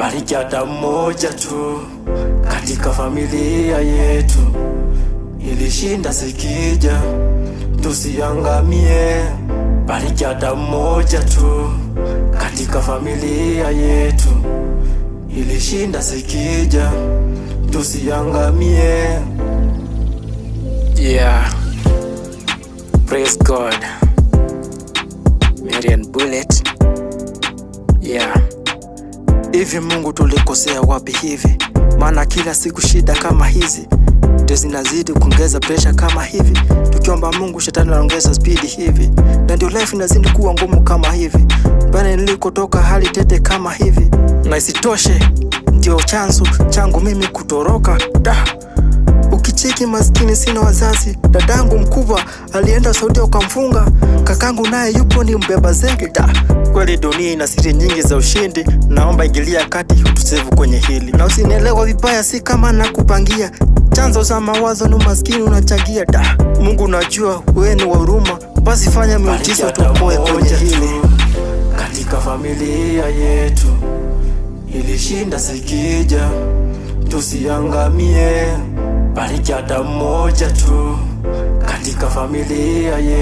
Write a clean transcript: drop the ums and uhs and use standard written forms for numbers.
bariki hata mmoja tu katika familia yetu, ilishinda sikija tusiangamie. Bariki hata mmoja tu katika familia yetu, ilishinda sikija tusiangamie. Yeah, praise God. Marian Bullet. Yeah. Hivi Mungu tulikosea wapi hivi? Maana kila siku shida kama hizi ndio zinazidi kuongeza pressure kama hivi. Tukiomba Mungu shetani anaongeza speed hivi, na ndio life inazidi kuwa ngumu kama hivi. Bana nilikotoka hali tete kama hivi, na isitoshe ndio chanzo changu mimi kutoroka. Ukicheki maskini sina wazazi, dadangu mkubwa alienda Saudi ukamfunga, kakangu naye yupo ni mbeba zege. Kweli dunia ina siri nyingi za ushindi, naomba ingilia kati utusevu kwenye hili. Na usinielewa vibaya, si kama nakupangia, chanzo za mawazo ni maskini unachangia. Mungu unajua wewe ni wa huruma, basi fanya miujiza tupoe kwenye hili. Katika familia yetu ilishinda sikija tusiangamie. Bariki hata mmoja tu katika familia yetu.